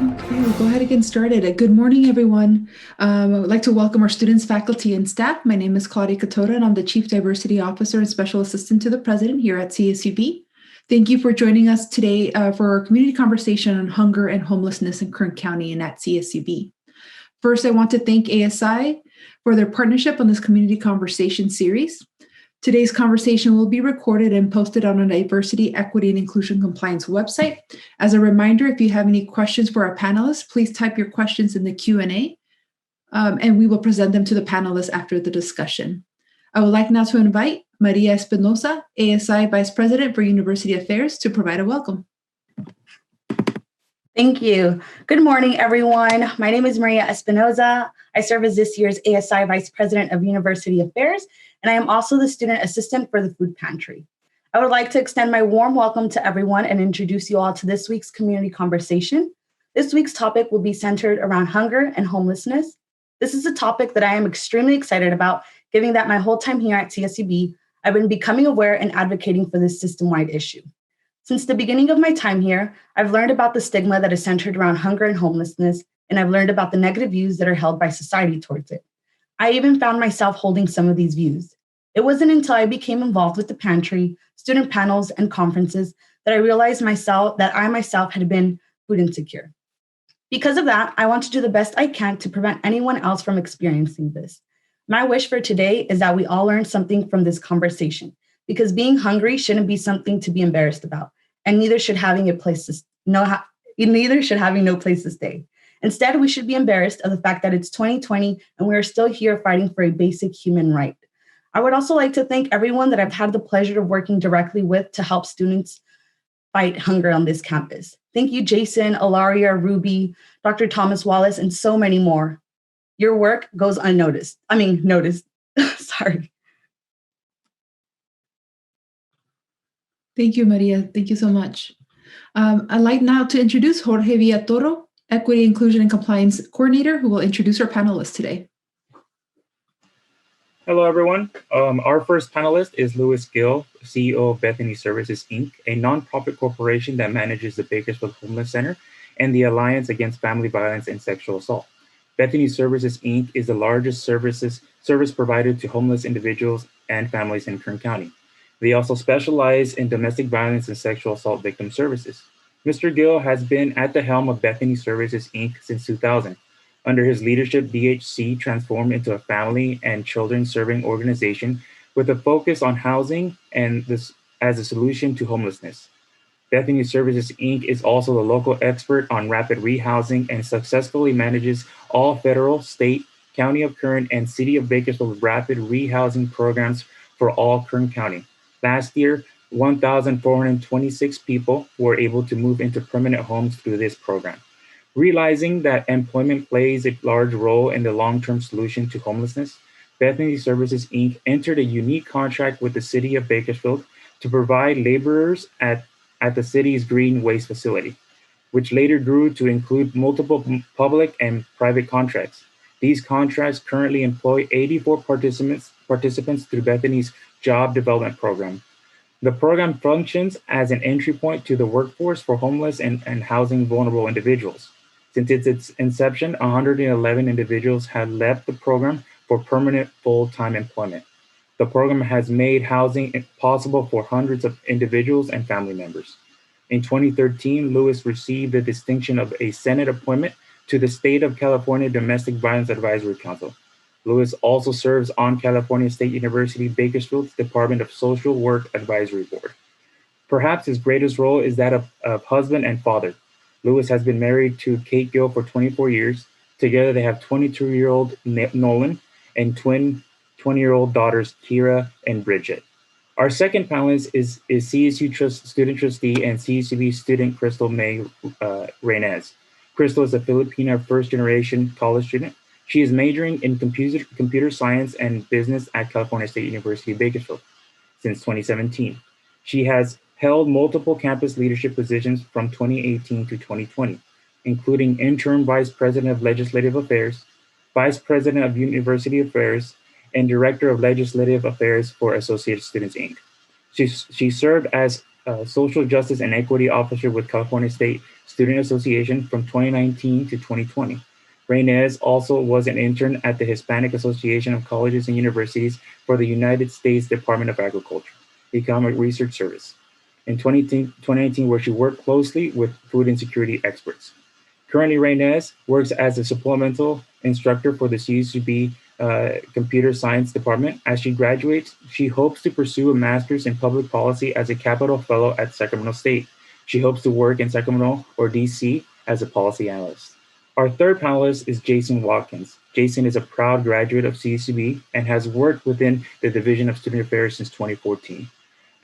Okay, we'll go ahead and get started. Good morning, everyone. I would like to welcome our students, faculty, and staff. My name is Claudia Catoda, and I'm the Chief Diversity Officer and Special Assistant to the President here at CSUB. Thank you for joining us today for our community conversation on hunger and homelessness in Kern County and at CSUB. First, I want to thank ASI for their partnership on this community conversation series. Today's conversation will be recorded and posted on our Diversity, Equity, and Inclusion Compliance website. As a reminder, if you have any questions for our panelists, please type your questions in the Q&A, and we will present them to the panelists after the discussion. I would like now to invite Maria Espinosa, ASI Vice President for University Affairs, to provide a welcome. Thank you. Good morning, everyone. My name is Maria Espinosa. I serve as this year's ASI Vice President of University Affairs, and I am also the Student Assistant for the Food Pantry. I would like to extend my warm welcome to everyone and introduce you all to this week's community conversation. This week's topic will be centered around hunger and homelessness. This is a topic that I am extremely excited about, given that my whole time here at CSUB, I've been becoming aware and advocating for this system-wide issue. Since the beginning of my time here, I've learned about the stigma that is centered around hunger and homelessness, and I've learned about the negative views that are held by society towards it. I even found myself holding some of these views. It wasn't until I became involved with the pantry, student panels, and conferences that I realized that I myself had been food insecure. Because of that, I want to do the best I can to prevent anyone else from experiencing this. My wish for today is that we all learn something from this conversation, because being hungry shouldn't be something to be embarrassed about, and neither should having no place to stay. Instead, we should be embarrassed of the fact that it's 2020 and we are still here fighting for a basic human right. I would also like to thank everyone that I've had the pleasure of working directly with to help students fight hunger on this campus. Thank you, Jason, Ilaria, Ruby, Dr. Thomas Wallace, and so many more. Your work goes noticed. Sorry. Thank you, Maria. Thank you so much. I'd like now to introduce Jorge Villatoro, Equity, Inclusion, and Compliance Coordinator, who will introduce our panelists today. Hello, everyone. Our first panelist is Louis Gill, CEO of Bethany Services, Inc., a nonprofit corporation that manages the Bakersfield Homeless Center and the Alliance Against Family Violence and Sexual Assault. Bethany Services, Inc. is the largest service provider to homeless individuals and families in Kern County. They also specialize in domestic violence and sexual assault victim services. Mr. Gill has been at the helm of Bethany Services, Inc. since 2000. Under his leadership, BHC transformed into a family and children-serving organization with a focus on housing and this as a solution to homelessness. Bethany Services, Inc. is also the local expert on rapid rehousing and successfully manages all federal, state, County of Kern, and City of Bakersfield rapid rehousing programs for all Kern County. Last year, 1,426 people were able to move into permanent homes through this program. Realizing that employment plays a large role in the long-term solution to homelessness, Bethany Services, Inc. entered a unique contract with the City of Bakersfield to provide laborers at the city's green waste facility, which later grew to include multiple public and private contracts. These contracts currently employ 84 participants through Bethany's job development program. The program functions as an entry point to the workforce for homeless and housing vulnerable individuals. Since its inception, 111 individuals have left the program for permanent full-time employment. The program has made housing possible for hundreds of individuals and family members. In 2013, Lewis received the distinction of a Senate appointment to the State of California Domestic Violence Advisory Council. Lewis also serves on California State University Bakersfield's Department of Social Work Advisory Board. Perhaps his greatest role is that of husband and father. Lewis has been married to Kate Gill for 24 years. Together they have 22-year-old Nolan and twin 20-year-old daughters Kira and Bridget. Our second panelist is CSU student trustee and CSUB student Krystal Raynes. Krystal is a Filipino first-generation college student. She is majoring in computer science and business at California State University, Bakersfield since 2017. She has held multiple campus leadership positions from 2018 to 2020, including interim vice president of legislative affairs, vice president of university affairs, and director of legislative affairs for Associated Students, Inc. She served as Social Justice and Equity Officer with California State Student Association from 2019 to 2020. Raynes also was an intern at the Hispanic Association of Colleges and Universities for the United States Department of Agriculture, Economic Research Service, in 2019, where she worked closely with food insecurity experts. Currently, Raynes works as a supplemental instructor for the CSUB Computer Science Department. As she graduates, she hopes to pursue a master's in public policy as a Capital Fellow at Sacramento State. She hopes to work in Sacramento or DC as a policy analyst. Our third panelist is Jason Watkins. Jason is a proud graduate of CSUB and has worked within the Division of Student Affairs since 2014.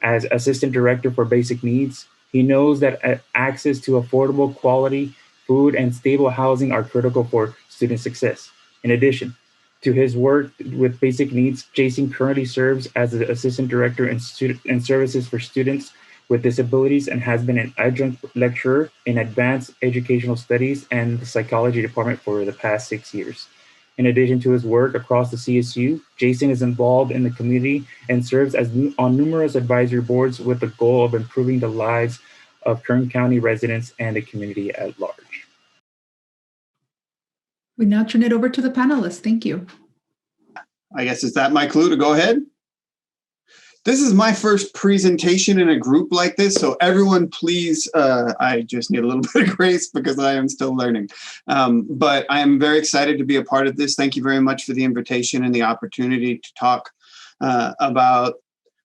As Assistant Director for Basic Needs, he knows that access to affordable, quality food and stable housing are critical for student success. In addition to his work with Basic Needs, Jason currently serves as the Assistant Director in Services for Students with Disabilities and has been an adjunct lecturer in Advanced Educational Studies and the Psychology Department for the past 6 years. In addition to his work across the CSU, Jason is involved in the community and serves on numerous advisory boards with the goal of improving the lives of Kern County residents and the community at large. We now turn it over to the panelists. Thank you. I guess is that my clue to go ahead? This is my first presentation in a group like this, so everyone please, I just need a little bit of grace because I am still learning. But I am very excited to be a part of this. Thank you very much for the invitation and the opportunity to talk about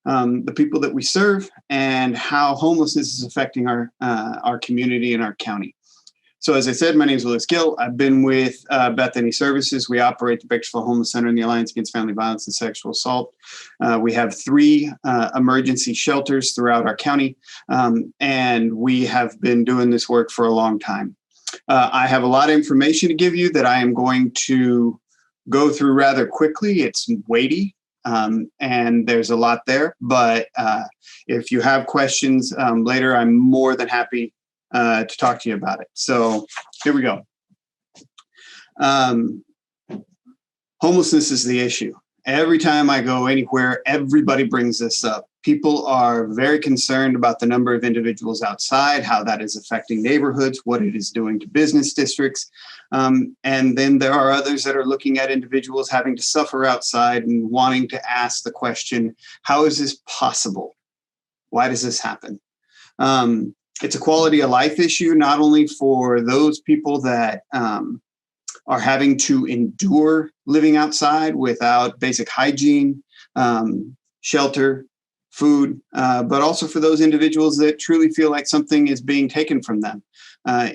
the people that we serve and how homelessness is affecting our community and our county. So as I said, my name is Gill. I've been with Bethany Services. We operate the Bakersfield Homeless Center and the Alliance Against Family Violence and Sexual Assault. We have 3 emergency shelters throughout our county, and we have been doing this work for a long time. I have a lot of information to give you that I am going to go through rather quickly. It's weighty, and there's a lot there, but if you have questions later, I'm more than happy to talk to you about it. So here we go. Homelessness is the issue. Every time I go anywhere, everybody brings this up. People are very concerned about the number of individuals outside, how that is affecting neighborhoods, what it is doing to business districts. And then there are others that are looking at individuals having to suffer outside and wanting to ask the question, how is this possible? Why does this happen? It's a quality of life issue, not only for those people that are having to endure living outside without basic hygiene, shelter, food, but also for those individuals that truly feel like something is being taken from them,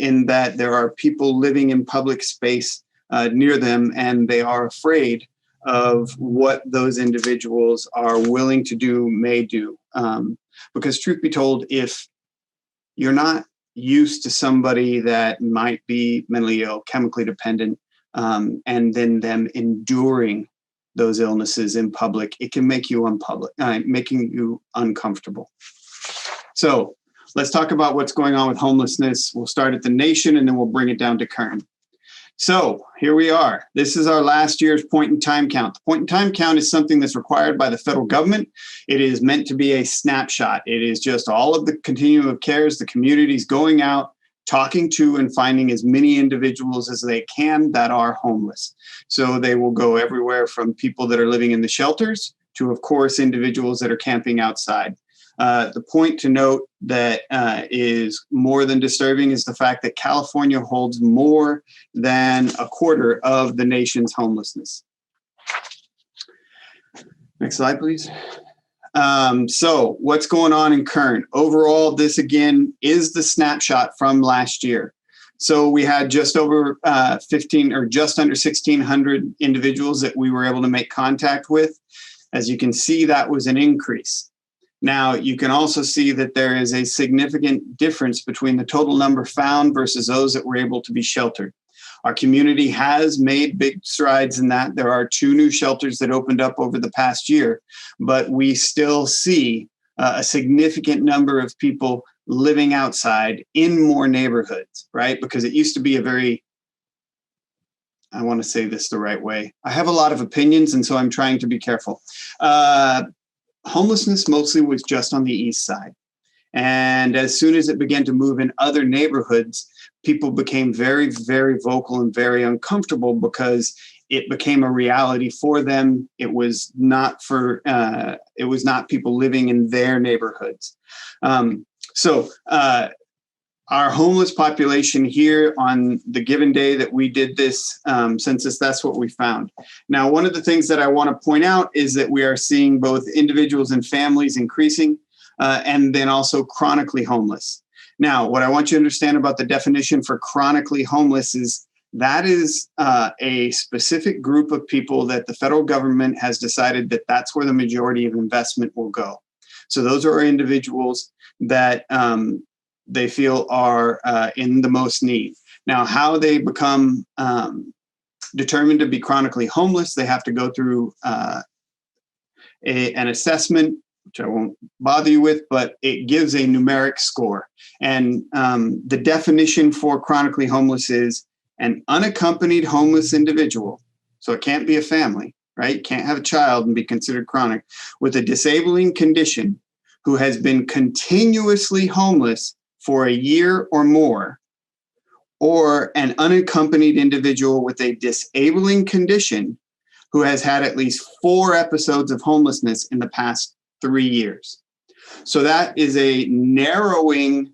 in that there are people living in public space near them, and they are afraid of what those individuals are willing to do, may do. Because truth be told, if you're not used to somebody that might be mentally ill, chemically dependent, and then them enduring those illnesses in public, it can make you making you uncomfortable. So let's talk about what's going on with homelessness. We'll start at the nation and then we'll bring it down to Kern. So here we are. This is our last year's point in time count. The point in time count is something that's required by the federal government. It is meant to be a snapshot. It is just all of the continuum of cares, the communities going out, talking to and finding as many individuals as they can that are homeless. So they will go everywhere from people that are living in the shelters to, of course, individuals that are camping outside. The point to note that is more than disturbing is the fact that California holds more than a quarter of the nation's homelessness. Next slide, please. So what's going on in Kern? Overall, this again is the snapshot from last year. So we had just over 15 or just under 1,600 individuals that we were able to make contact with. As you can see, that was an increase. Now, you can also see that there is a significant difference between the total number found versus those that were able to be sheltered. Our community has made big strides in that. There are 2 new shelters that opened up over the past year, but we still see a significant number of people living outside in more neighborhoods, right? Because it used to be a very, I want to say this the right way. I have a lot of opinions, and so I'm trying to be careful. Homelessness mostly was just on the east side. And as soon as it began to move in other neighborhoods, people became very, very vocal and very uncomfortable because it became a reality for them. It was not people living in their neighborhoods. Our homeless population here on the given day that we did this census, that's what we found. Now, one of the things that I want to point out is that we are seeing both individuals and families increasing, and then also chronically homeless. Now, what I want you to understand about the definition for chronically homeless is that is a specific group of people that the federal government has decided that that's where the majority of investment will go. So those are individuals that they feel are in the most need. Now, how they become determined to be chronically homeless, they have to go through an assessment, which I won't bother you with, but it gives a numeric score. And the definition for chronically homeless is an unaccompanied homeless individual. So it can't be a family, right? You can't have a child and be considered chronic, with a disabling condition who has been continuously homeless for a year or more, or an unaccompanied individual with a disabling condition who has had at least 4 episodes of homelessness in the past 3 years. So that is a narrowing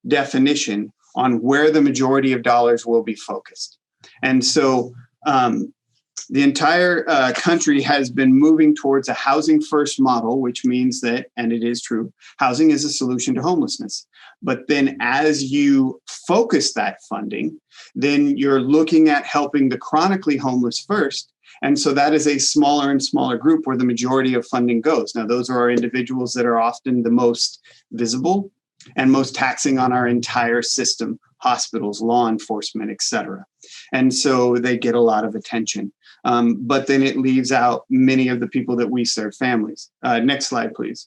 definition on where the majority of dollars will be focused. And so the entire country has been moving towards a housing first model, which means that, and it is true, housing is a solution to homelessness. But then as you focus that funding, then you're looking at helping the chronically homeless first. And so that is a smaller and smaller group where the majority of funding goes. Now, those are our individuals that are often the most visible and most taxing on our entire system, hospitals, law enforcement, et cetera. And so they get a lot of attention. But then it leaves out many of the people that we serve, families. Next slide, please.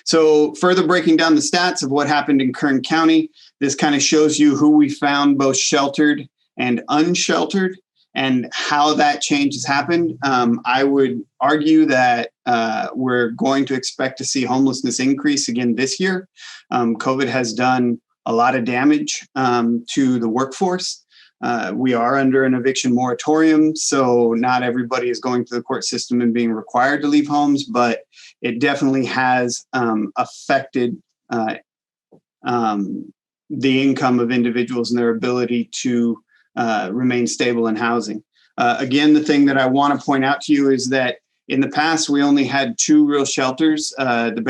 So further breaking down the stats of what happened in Kern County, this kind of shows you who we found both sheltered and unsheltered and how that change has happened. I would argue that we're going to expect to see homelessness increase again this year. COVID has done a lot of damage to the workforce. We are under an eviction moratorium, so not everybody is going through the court system and being required to leave homes, but it definitely has affected the income of individuals and their ability to remain stable in housing. Again, the thing that I want to point out to you is that in the past, we only had 2 real shelters, the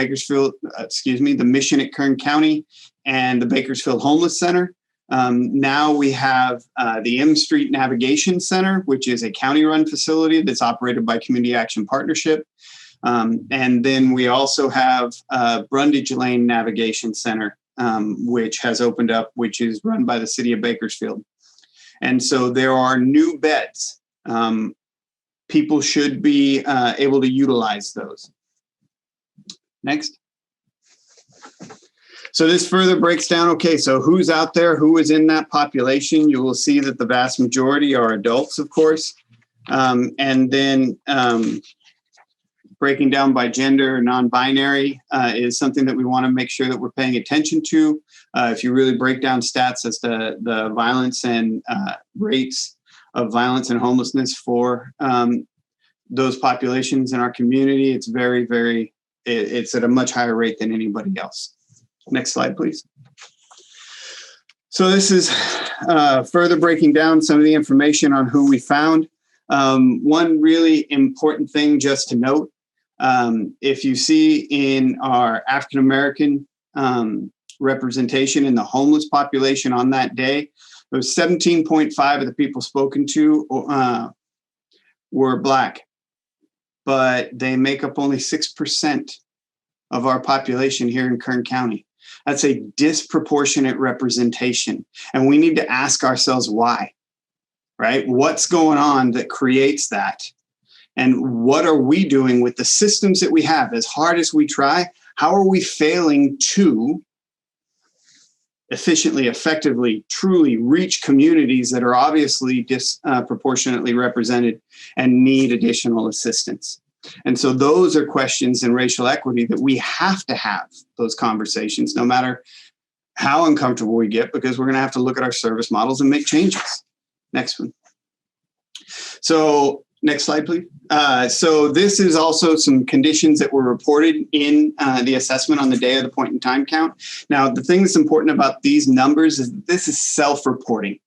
Mission at Kern County and the Bakersfield Homeless Center. Now we have the M Street Navigation Center, which is a county-run facility that's operated by Community Action Partnership. And then we also have Brundage Lane Navigation Center, which has opened up, which is run by the city of Bakersfield. And so there are new beds. People should be able to utilize those. Next. So this further breaks down, okay, so who's out there, who is in that population? You will see that the vast majority are adults, of course. And then breaking down by gender, non-binary is something that we want to make sure that we're paying attention to. If you really break down stats as to the violence and rates of violence and homelessness for those populations in our community, it's it's at a much higher rate than anybody else. Next slide, please. So this is further breaking down some of the information on who we found. One really important thing just to note, if you see in our African-American representation in the homeless population on that day, it was 17.5 of the people spoken to were Black, but they make up only 6% of our population here in Kern County. That's a disproportionate representation. And we need to ask ourselves why, right? What's going on that creates that? And what are we doing with the systems that we have? As hard as we try, how are we failing to efficiently, effectively, truly reach communities that are obviously disproportionately represented and need additional assistance? And so those are questions in racial equity that we have to have those conversations, no matter how uncomfortable we get, because we're going to have to look at our service models and make changes. Next one. So next slide, please. So this is also some conditions that were reported in the assessment on the day of the point in time count. Now, the thing that's important about these numbers is this is self-reporting,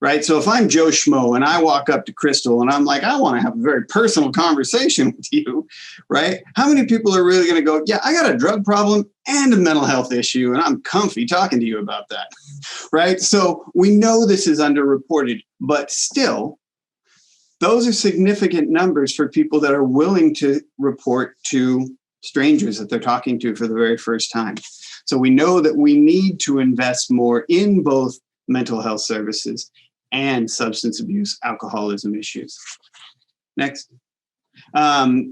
right? So if I'm Joe Schmo and I walk up to Krystal and I'm like, I want to have a very personal conversation with you, right? How many people are really going to go, yeah, I got a drug problem and a mental health issue, and I'm comfy talking to you about that, right? So we know this is underreported, but still, those are significant numbers for people that are willing to report to strangers that they're talking to for the very first time. So we know that we need to invest more in both mental health services and substance abuse, alcoholism issues. Next.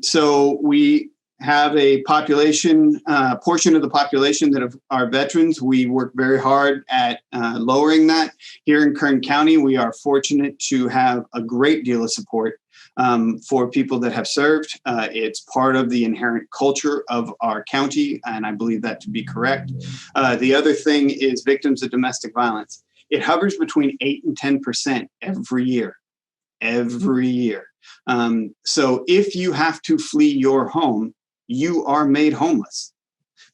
So we have a population, portion of the population that are veterans. We work very hard at lowering that. Here in Kern County, we are fortunate to have a great deal of support for people that have served. It's part of the inherent culture of our county, and I believe that to be correct. The other thing is victims of domestic violence. It hovers between 8 and 10% every year. So if you have to flee your home, you are made homeless,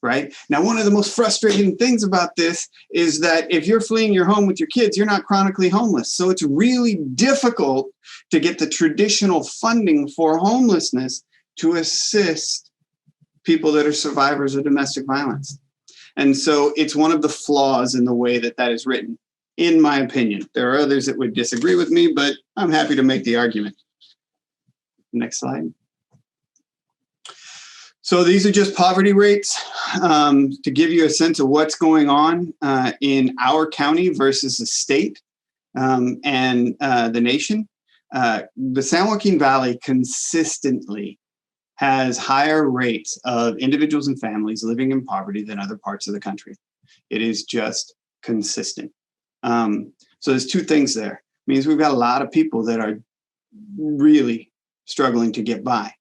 right? Now, one of the most frustrating things about this is that if you're fleeing your home with your kids, you're not chronically homeless. So it's really difficult to get the traditional funding for homelessness to assist people that are survivors of domestic violence. And so it's one of the flaws in the way that that is written, in my opinion. There are others that would disagree with me, but I'm happy to make the argument. Next slide. So these are just poverty rates to give you a sense of what's going on in our county versus the state and the nation. The San Joaquin Valley consistently has higher rates of individuals and families living in poverty than other parts of the country. It is just consistent. So there's two things there. It means we've got a lot of people that are really struggling to get by.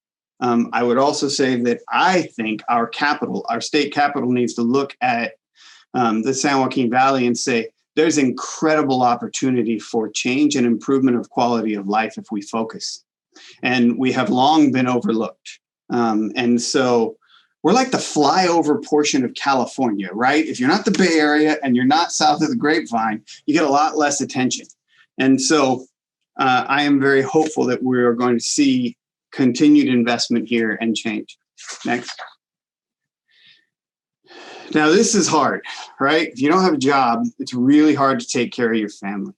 I would also say that I think our capital, our state capital, needs to look at the San Joaquin Valley and say, there's incredible opportunity for change and improvement of quality of life if we focus. And we have long been overlooked. And so we're like the flyover portion of California, right? If you're not the Bay Area and you're not south of the Grapevine, you get a lot less attention. And so I am very hopeful that we are going to see continued investment here and change. Next. Now, this is hard, right? If you don't have a job, it's really hard to take care of your family.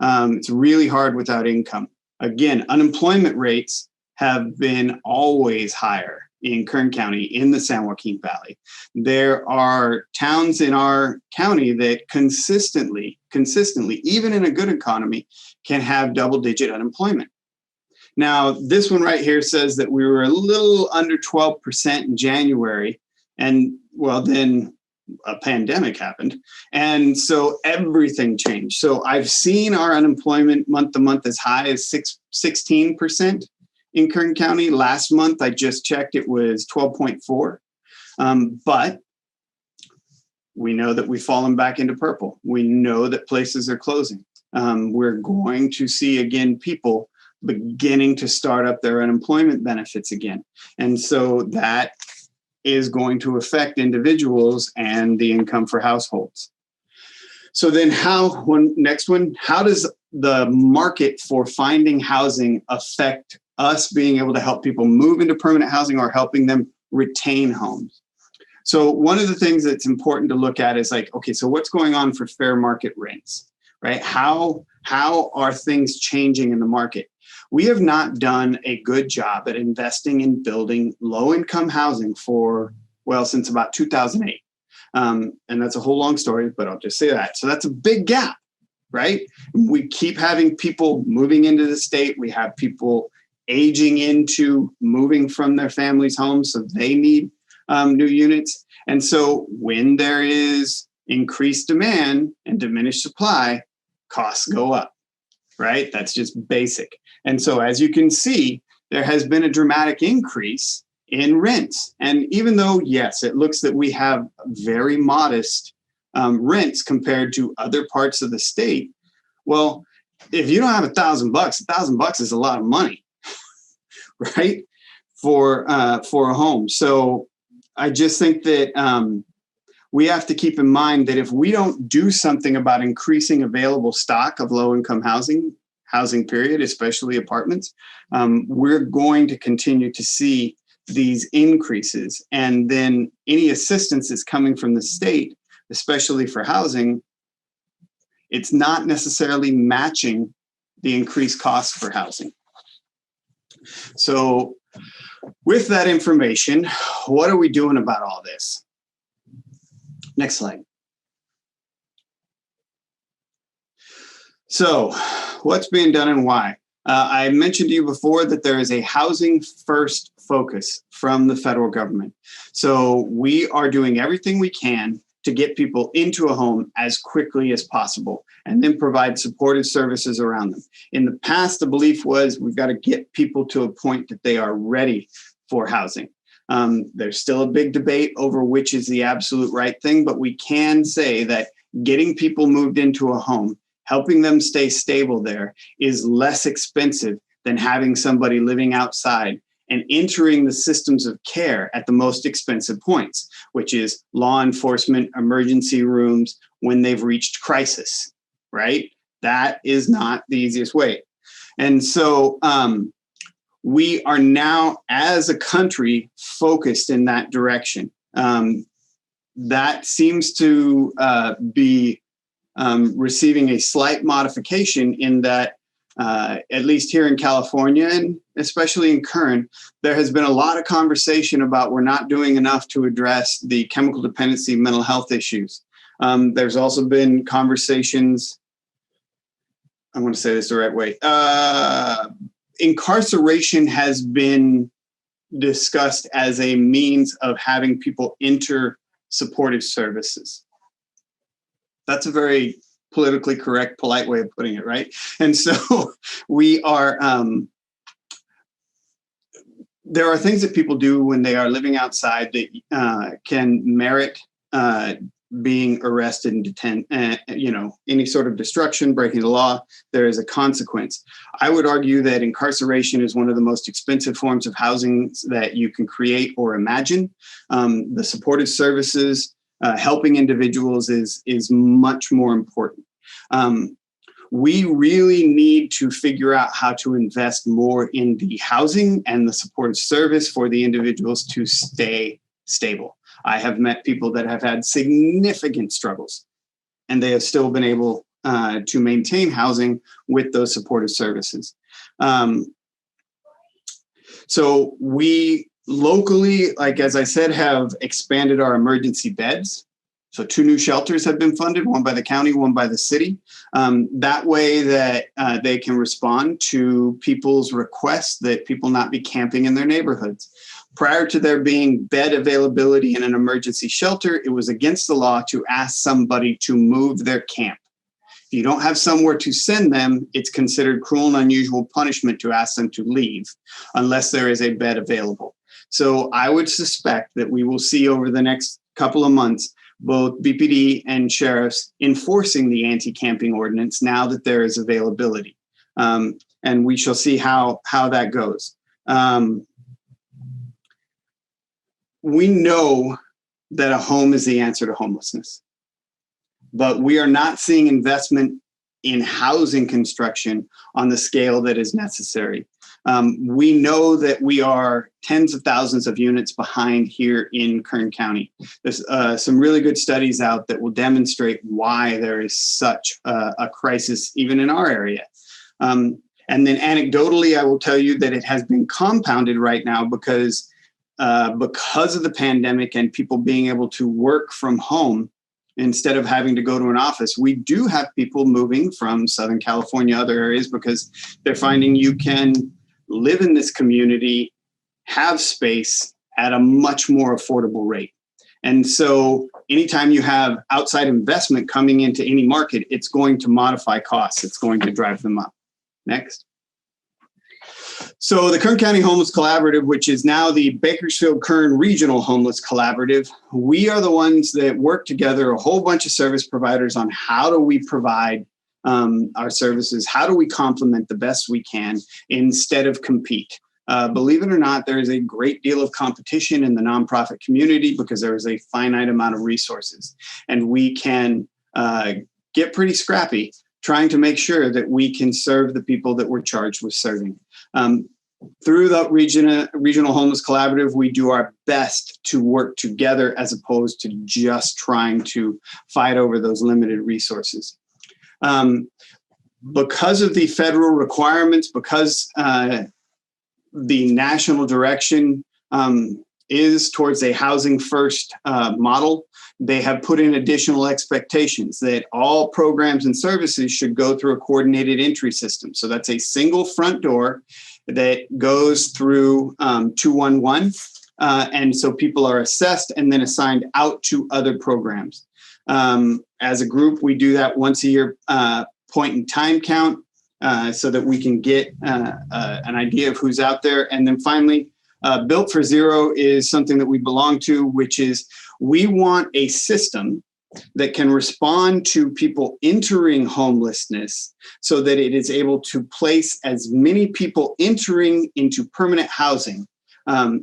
It's really hard without income. Again, unemployment rates have been always higher in Kern County, in the San Joaquin Valley. There are towns in our county that consistently, even in a good economy, can have double-digit unemployment. Now, this one right here says that we were a little under 12% in January, and well, then a pandemic happened. And so everything changed. So I've seen our unemployment month to month as high as 16% in Kern County. Last month, I just checked, it was 12.4. But we know that we've fallen back into purple. We know that places are closing. We're going to see, again, people beginning to start up their unemployment benefits again. And so that is going to affect individuals and the income for households. So then next one, how does the market for finding housing affect us being able to help people move into permanent housing or helping them retain homes? So one of the things that's important to look at is like, okay, so what's going on for fair market rents, right? How are things changing in the market? We have not done a good job at investing in building low-income housing since about 2008. And that's a whole long story, but I'll just say that. So that's a big gap, right? We keep having people moving into the state. We have people aging into moving from their families' homes, so they need new units. And so when there is increased demand and diminished supply, costs go up, right? That's just basic. And so as you can see, there has been a dramatic increase in rents. And even though, yes, it looks that we have very modest rents compared to other parts of the state, well, if you don't have $1,000, $1,000 is a lot of money, right? For a home. So I just think that we have to keep in mind that if we don't do something about increasing available stock of low-income housing period, especially apartments, we're going to continue to see these increases. And then any assistance that's coming from the state, especially for housing, it's not necessarily matching the increased costs for housing. So with that information, what are we doing about all this? Next slide. So what's being done and why? I mentioned to you before that there is a housing first focus from the federal government. So we are doing everything we can to get people into a home as quickly as possible and then provide supportive services around them. In the past, the belief was we've got to get people to a point that they are ready for housing. There's still a big debate over which is the absolute right thing, but we can say that getting people moved into a home, helping them stay stable there, is less expensive than having somebody living outside and entering the systems of care at the most expensive points, which is law enforcement, emergency rooms, when they've reached crisis, right? That is not the easiest way. And so we are now, as a country, focused in that direction. That seems to be receiving a slight modification in that, at least here in California, and especially in Kern, there has been a lot of conversation about we're not doing enough to address the chemical dependency mental health issues. There's also been conversations, I want to say this the right way, incarceration has been discussed as a means of having people enter supportive services. That's a very politically correct, polite way of putting it, right? And so we are, there are things that people do when they are living outside that can merit being arrested and detained, any sort of destruction, breaking the law, there is a consequence. I would argue that incarceration is one of the most expensive forms of housing that you can create or imagine. The supportive services, helping individuals is much more important. We really need to figure out how to invest more in the housing and the supportive service for the individuals to stay stable. I have met people that have had significant struggles, and they have still been able to maintain housing with those supportive services. So we locally, like as I said, have expanded our emergency beds. So 2 new shelters have been funded, one by the county, one by the city. That way that they can respond to people's requests that people not be camping in their neighborhoods. Prior to there being bed availability in an emergency shelter, it was against the law to ask somebody to move their camp. If you don't have somewhere to send them, it's considered cruel and unusual punishment to ask them to leave unless there is a bed available. So I would suspect that we will see over the next couple of months both BPD and sheriffs enforcing the anti-camping ordinance now that there is availability. And we shall see how that goes. We know that a home is the answer to homelessness, but we are not seeing investment in housing construction on the scale that is necessary. We know that we are tens of thousands of units behind here in Kern County. There's some really good studies out that will demonstrate why there is such a crisis even in our area. And then anecdotally, I will tell you that it has been compounded right now because of the pandemic and people being able to work from home instead of having to go to an office. We do have people moving from Southern California, other areas, because they're finding you can live in this community, have space at a much more affordable rate. And so anytime you have outside investment coming into any market, it's going to modify costs. It's going to drive them up. Next. So the Kern County Homeless Collaborative, which is now the Bakersfield Kern Regional Homeless Collaborative, we are the ones that work together, a whole bunch of service providers, on how do we provide our services, how do we complement the best we can instead of compete. Believe it or not, there is a great deal of competition in the nonprofit community because there is a finite amount of resources. And we can get pretty scrappy trying to make sure that we can serve the people that we're charged with serving. Through the Regional Homeless Collaborative, we do our best to work together as opposed to just trying to fight over those limited resources. Because of the federal requirements, because the national direction is towards a housing first model, they have put in additional expectations that all programs and services should go through a coordinated entry system. So that's a single front door that goes through 211. And so people are assessed and then assigned out to other programs. As a group, we do that once a year point in time count so that we can get an idea of who's out there. And then finally, Built for Zero is something that we belong to, which is we want a system that can respond to people entering homelessness so that it is able to place as many people entering into permanent housing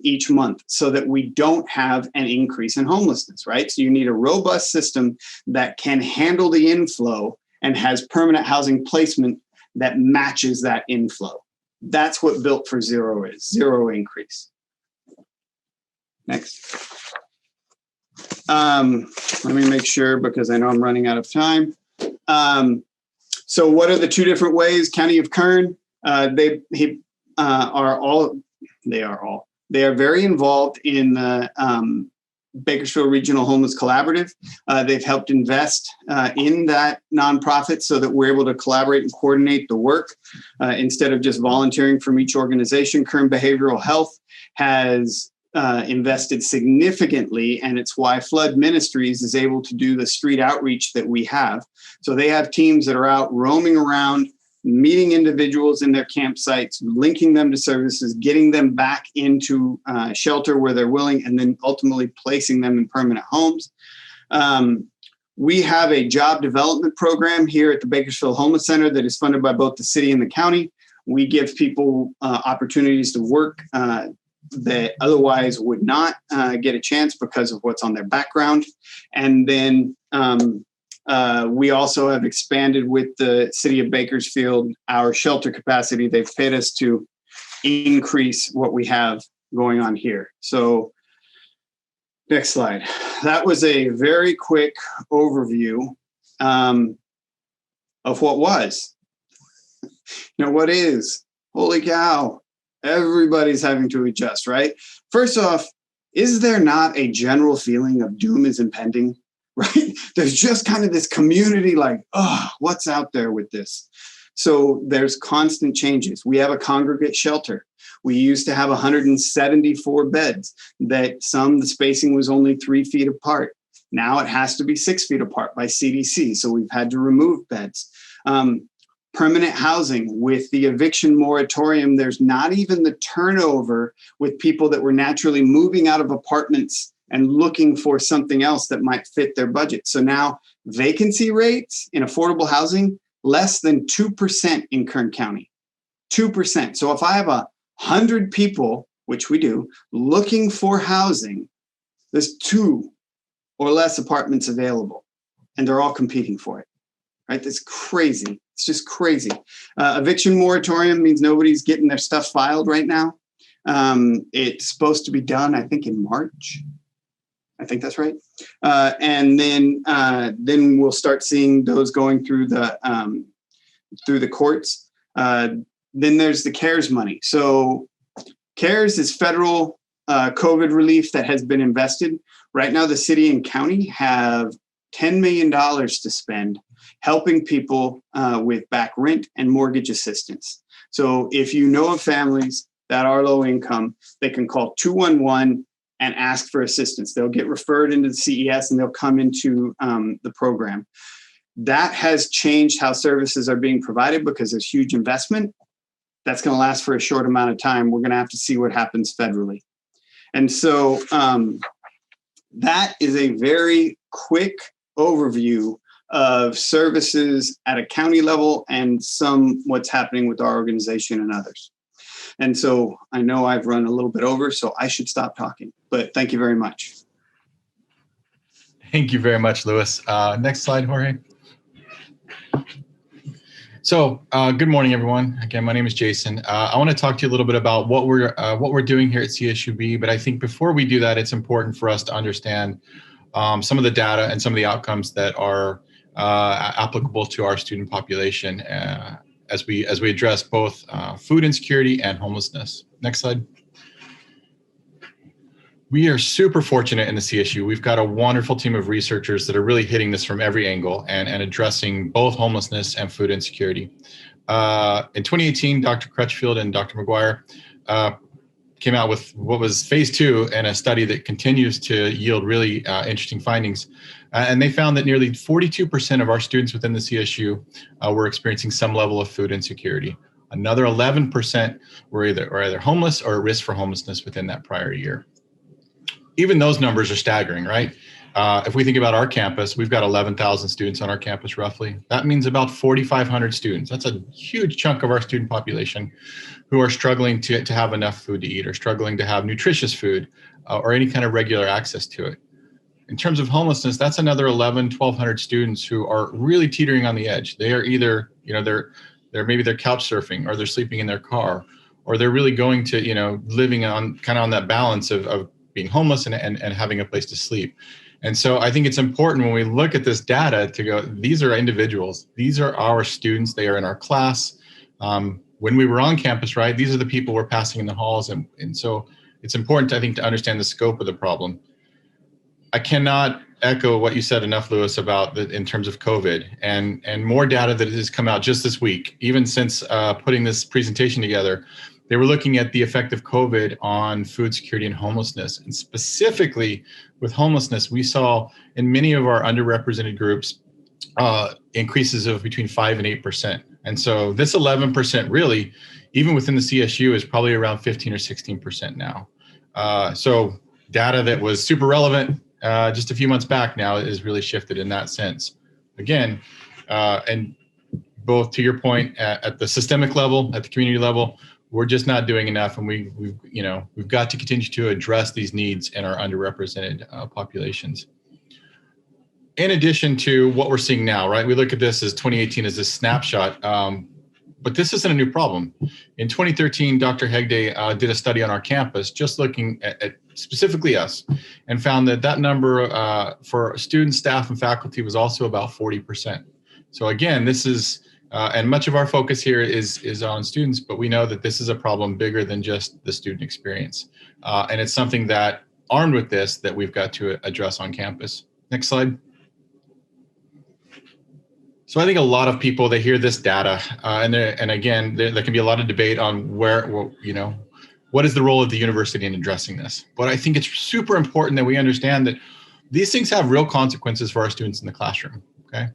each month so that we don't have an increase in homelessness, right? So you need a robust system that can handle the inflow and has permanent housing placement that matches that inflow. That's what Built for Zero is, zero increase. Next. Let me make sure because I know I'm running out of time. So what are the two different ways? County of Kern, they are very involved in the Bakersfield Regional Homeless Collaborative. They've helped invest in that nonprofit so that we're able to collaborate and coordinate the work instead of just volunteering from each organization. Kern Behavioral Health has invested significantly, and it's why Flood Ministries is able to do the street outreach that we have. So they have teams that are out roaming around, meeting individuals in their campsites, linking them to services, getting them back into shelter where they're willing, and then ultimately placing them in permanent homes. We have a job development program here at the Bakersfield Homeless Center that is funded by both the city and the county. We give people opportunities to work that otherwise would not get a chance because of what's on their background. And then we also have expanded with the city of Bakersfield our shelter capacity. They've paid us to increase what we have going on here. So next slide. That was a very quick overview of what was. Now, what is? Holy cow. Everybody's having to adjust, right? First off, is there not a general feeling of doom is impending, right? There's just kind of this community like, oh, what's out there with this? So there's constant changes. We have a congregate shelter. We used to have 174 beds that the spacing was only 3 feet apart. Now it has to be 6 feet apart by CDC. So we've had to remove beds. Permanent housing with the eviction moratorium, there's not even the turnover with people that were naturally moving out of apartments and looking for something else that might fit their budget. So now vacancy rates in affordable housing, less than 2% in Kern County, 2%. So if I have 100 people, which we do, looking for housing, there's 2 or less apartments available and they're all competing for it, right? That's crazy. It's just crazy. Eviction moratorium means nobody's getting their stuff filed right now. It's supposed to be done, I think, in March. I think that's right. And then we'll start seeing those going through the courts. Then there's the CARES money. So CARES is federal COVID relief that has been invested. Right now, the city and county have $10 million to spend helping people with back rent and mortgage assistance. So if you know of families that are low income, they can call 211 and ask for assistance. They'll get referred into the CES and they'll come into the program. That has changed how services are being provided because there's huge investment. That's going to last for a short amount of time. We're going to have to see what happens federally. And so that is a very quick overview of services at a county level and what's happening with our organization and others. And so I know I've run a little bit over, so I should stop talking. But thank you very much. Thank you very much, Louis. Next slide, Jorge. So good morning, everyone. Again, my name is Jason. I want to talk to you a little bit about what we're doing here at CSUB. But I think before we do that, it's important for us to understand some of the data and some of the outcomes that are applicable to our student population as we address both food insecurity and homelessness. Next slide. We are super fortunate in the CSU. We've got a wonderful team of researchers that are really hitting this from every angle and addressing both homelessness and food insecurity. In 2018, Dr. Crutchfield and Dr. McGuire came out with what was phase 2 and a study that continues to yield really interesting findings. And they found that nearly 42% of our students within the CSU were experiencing some level of food insecurity. Another 11% were either homeless or at risk for homelessness within that prior year. Even those numbers are staggering, right? If we think about our campus, we've got 11,000 students on our campus roughly. That means about 4,500 students. That's a huge chunk of our student population who are struggling to have enough food to eat or struggling to have nutritious food or any kind of regular access to it. In terms of homelessness, that's another 1,200 students who are really teetering on the edge. They are either, maybe they're couch surfing or they're sleeping in their car, or they're really going to, living on that balance of being homeless and having a place to sleep. And so I think it's important when we look at this data to go, these are individuals. These are our students. They are in our class. When we were on campus, right, these are the people we're passing in the halls. And so it's important, I think, to understand the scope of the problem. I cannot echo what you said enough, Louis, about in terms of COVID and more data that has come out just this week, even since putting this presentation together. They were looking at the effect of COVID on food security and homelessness. And specifically with homelessness, we saw in many of our underrepresented groups increases of between 5 and 8%. And so this 11% really, even within the CSU, is probably around 15 or 16% now. So data that was super relevant just a few months back now is really shifted in that sense. Again, and both to your point at the systemic level, at the community level, we're just not doing enough, and we've got to continue to address these needs in our underrepresented populations. In addition to what we're seeing now, right? We look at this as 2018 as a snapshot, but this isn't a new problem. In 2013, Dr. Hegde did a study on our campus, just looking at specifically us, and found that number for students, staff, and faculty was also about 40%. So again, this is and much of our focus here is on students, but we know that this is a problem bigger than just the student experience. And it's something that, armed with this, that we've got to address on campus. Next slide. So I think a lot of people, they hear this data, and again, there can be a lot of debate on what is the role of the university in addressing this. But I think it's super important that we understand that these things have real consequences for our students in the classroom. Okay,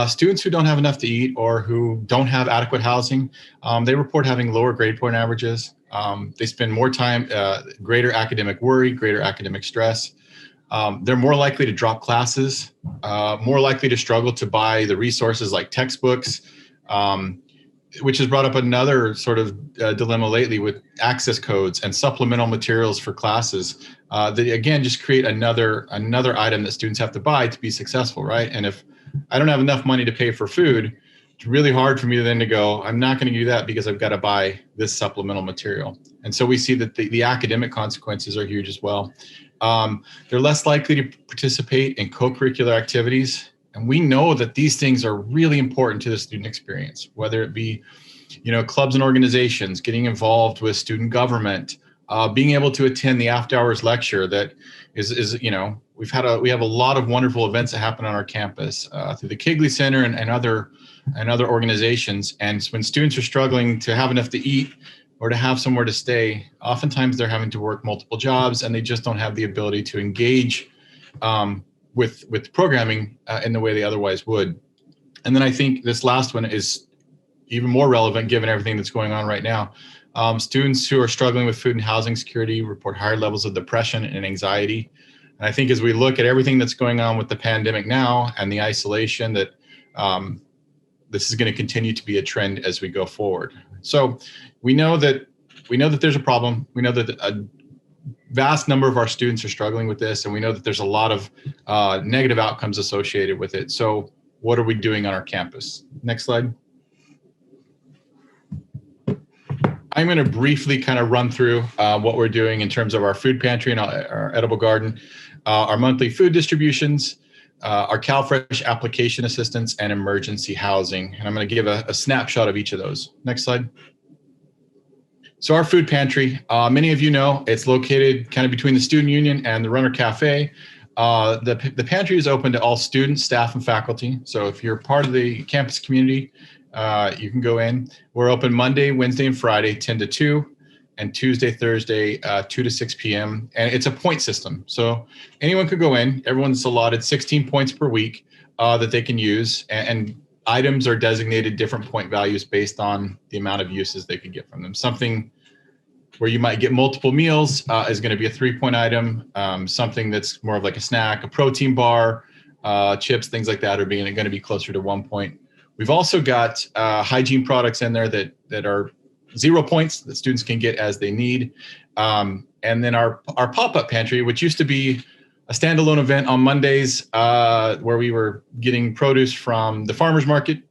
students who don't have enough to eat or who don't have adequate housing, they report having lower grade point averages. They spend more time, greater academic worry, greater academic stress. They're more likely to drop classes, more likely to struggle to buy the resources like textbooks, which has brought up another sort of dilemma lately with access codes and supplemental materials for classes that, again, just create another item that students have to buy to be successful, right? And if I don't have enough money to pay for food, it's really hard for me then to go, I'm not going to do that because I've got to buy this supplemental material. And so we see that the academic consequences are huge as well. They're less likely to participate in co-curricular activities. And we know that these things are really important to the student experience, whether it be, clubs and organizations, getting involved with student government, being able to attend the after hours lecture that is we have a lot of wonderful events that happen on our campus through the Kigley Center and other organizations. And when students are struggling to have enough to eat or to have somewhere to stay, oftentimes they're having to work multiple jobs and they just don't have the ability to engage with programming in the way they otherwise would. And then I think this last one is even more relevant given everything that's going on right now. Students who are struggling with food and housing security report higher levels of depression and anxiety. And I think as we look at everything that's going on with the pandemic now and the isolation, that this is going to continue to be a trend as we go forward. So we know that there's a problem. We know that a vast number of our students are struggling with this, and we know that there's a lot of negative outcomes associated with it. So what are we doing on our campus? Next slide. I'm going to briefly kind of run through what we're doing in terms of our food pantry and our edible garden, our monthly food distributions, our CalFresh application assistance, and emergency housing. And I'm going to give a snapshot of each of those. Next slide. So our food pantry, many of you know, it's located kind of between the Student Union and the Runner Cafe. The pantry is open to all students, staff, and faculty. So if you're part of the campus community, you can go in. We're open Monday, Wednesday, and Friday, 10 to 2, and Tuesday, Thursday, 2 to 6 p.m. And it's a point system. So anyone could go in. Everyone's allotted 16 points per week that they can use. And items are designated different point values based on the amount of uses they could get from them. Something where you might get multiple meals is going to be a 3-point item. Something that's more of like a snack, a protein bar, chips, things like that are going to be closer to 1 point. We've also got hygiene products in there that are 0 points that students can get as they need. And then our pop-up pantry, which used to be a standalone event on Mondays where we were getting produce from the farmer's market.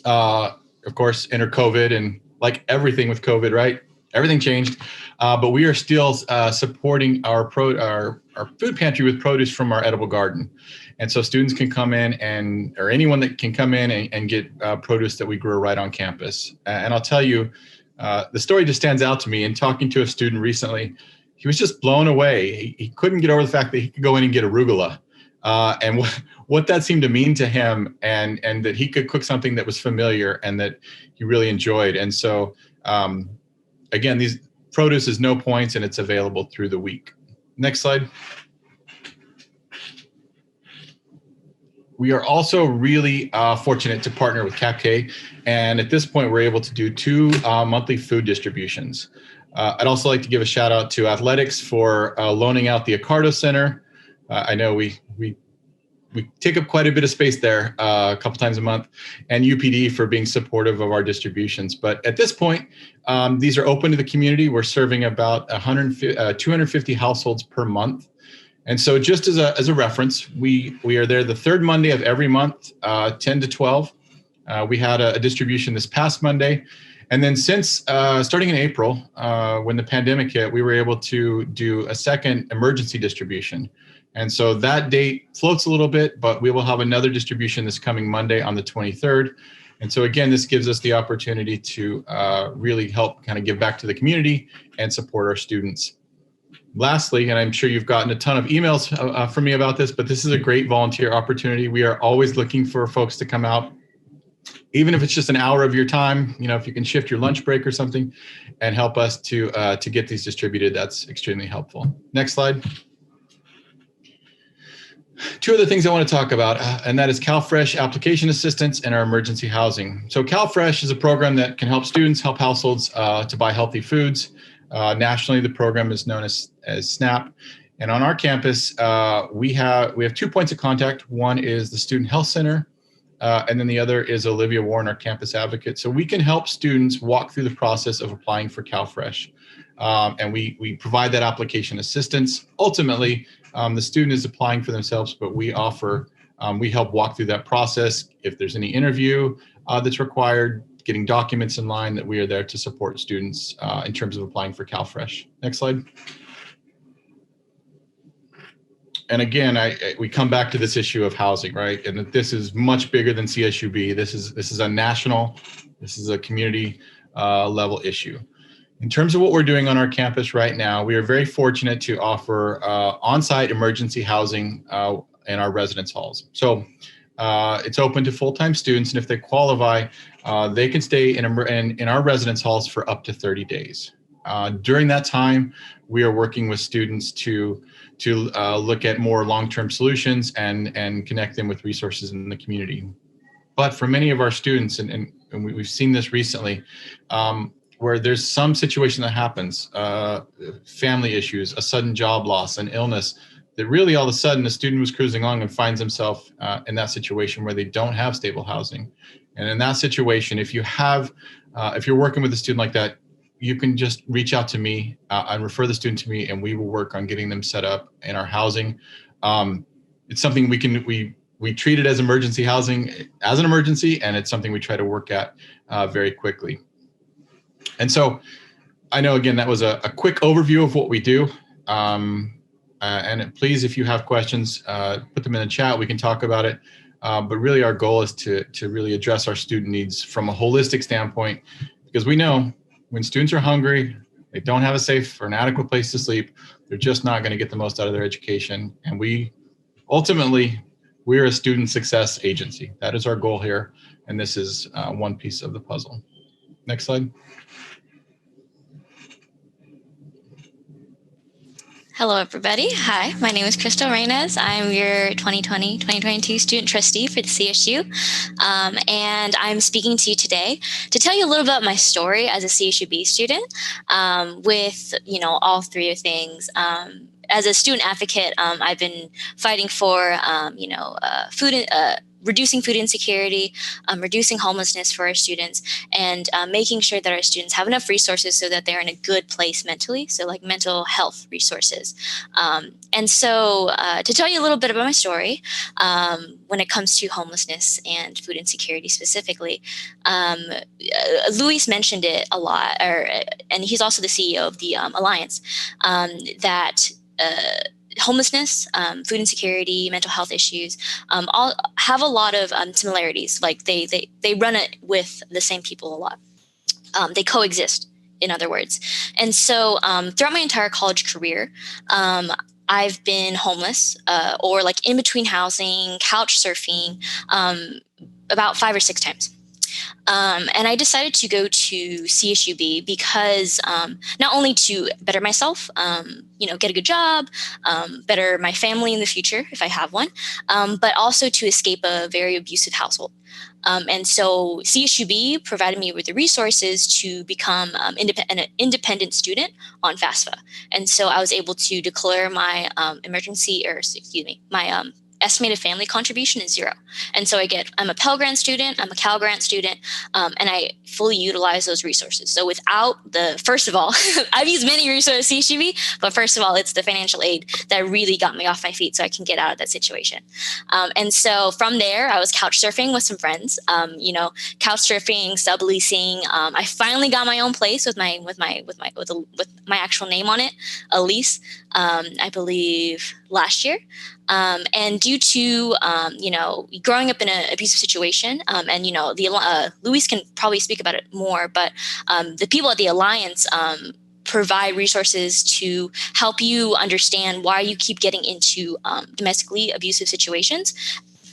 Of course, enter COVID, and like everything with COVID, right? Everything changed. But we are still supporting our food pantry with produce from our edible garden. And so students can come in or anyone that can come in and get produce that we grew right on campus. And I'll tell you, the story just stands out to me. In talking to a student recently, he was just blown away. He couldn't get over the fact that he could go in and get arugula, and what that seemed to mean to him, and that he could cook something that was familiar and that he really enjoyed. And so, again, these produce is no points, and it's available through the week. Next slide. We are also really fortunate to partner with CapK, and at this point, we're able to do 2 monthly food distributions. I'd also like to give a shout out to athletics for loaning out the Accardo Center. I know we take up quite a bit of space there a couple times a month, and UPD for being supportive of our distributions. But at this point, these are open to the community. We're serving about 250 households per month. And so just as a reference, we are there the 3rd Monday of every month, 10 to 12. We had a distribution this past Monday. And then since starting in April, when the pandemic hit, we were able to do a second emergency distribution. And so that date floats a little bit, but we will have another distribution this coming Monday on the 23rd. And so again, this gives us the opportunity to really help kind of give back to the community and support our students. Lastly, and I'm sure you've gotten a ton of emails from me about this, but this is a great volunteer opportunity. We are always looking for folks to come out, even if it's just an hour of your time. You know, if you can shift your lunch break or something and help us to get these distributed, that's extremely helpful. Next slide. 2 other things I want to talk about, and that is CalFresh application assistance and our emergency housing. So CalFresh is a program that can help students, help households to buy healthy foods. Nationally, the program is known as SNAP. And on our campus, we have 2 points of contact. One is the Student Health Center, and then the other is Olivia Warren, our campus advocate. So we can help students walk through the process of applying for CalFresh. And we provide that application assistance. Ultimately, the student is applying for themselves, but we help walk through that process. If there's any interview that's required, getting documents in line, that we are there to support students in terms of applying for CalFresh. Next slide. And again, we come back to this issue of housing, right? And that this is much bigger than CSUB. This is a national, this is a community level issue. In terms of what we're doing on our campus right now, we are very fortunate to offer on-site emergency housing in our residence halls. So it's open to full-time students, and if they qualify, they can stay in our residence halls for up to 30 days. During that time, we are working with students to look at more long-term solutions and connect them with resources in the community. But for many of our students, and we've seen this recently, where there's some situation that happens, family issues, a sudden job loss, an illness, that really all of a sudden the student was cruising along and finds himself in that situation where they don't have stable housing. And in that situation, if you're working with a student like that, you can just reach out to me and refer the student to me, and we will work on getting them set up in our housing. It's something we treat it as emergency housing as an emergency, and it's something we try to work at very quickly. And so I know, again, that was a quick overview of what we do. And please, if you have questions, put them in the chat. We can talk about it. But really our goal is to really address our student needs from a holistic standpoint, because we know when students are hungry, they don't have a safe or an adequate place to sleep, they're just not going to get the most out of their education. And we're a student success agency. That is our goal here. And this is one piece of the puzzle. Next slide. Hello, everybody. Hi, my name is Krystal Raynes. I'm your 2020-2022 student trustee for the CSU. And I'm speaking to you today to tell you a little about my story as a CSUB student with, all three things. As a student advocate, I've been fighting for, reducing food insecurity, reducing homelessness for our students, and making sure that our students have enough resources so that they're in a good place mentally, so like mental health resources. And so to tell you a little bit about my story, when it comes to homelessness and food insecurity specifically, Luis mentioned it a lot, and he's also the CEO of the Alliance, that homelessness, food insecurity, mental health issues, all have a lot of similarities. Like they run it with the same people a lot. They coexist, in other words. And so throughout my entire college career, I've been homeless or like in between housing, couch surfing, about 5 or 6 times. And I decided to go to CSUB because not only to better myself, get a good job, better my family in the future if I have one, but also to escape a very abusive household. And so CSUB provided me with the resources to become an independent student on FAFSA. And so I was able to declare my my estimated family contribution is 0. And so I'm a Pell Grant student, I'm a Cal Grant student, and I fully utilize those resources. So first of all, I've used many resources at CSUB, but first of all, it's the financial aid that really got me off my feet so I can get out of that situation. And so from there, I was couch surfing with some friends, couch surfing, subleasing. I finally got my own place with my actual name on it, a lease, I believe last year. And due to, growing up in an abusive situation, and, Luis can probably speak about it more, but the people at the Alliance provide resources to help you understand why you keep getting into domestically abusive situations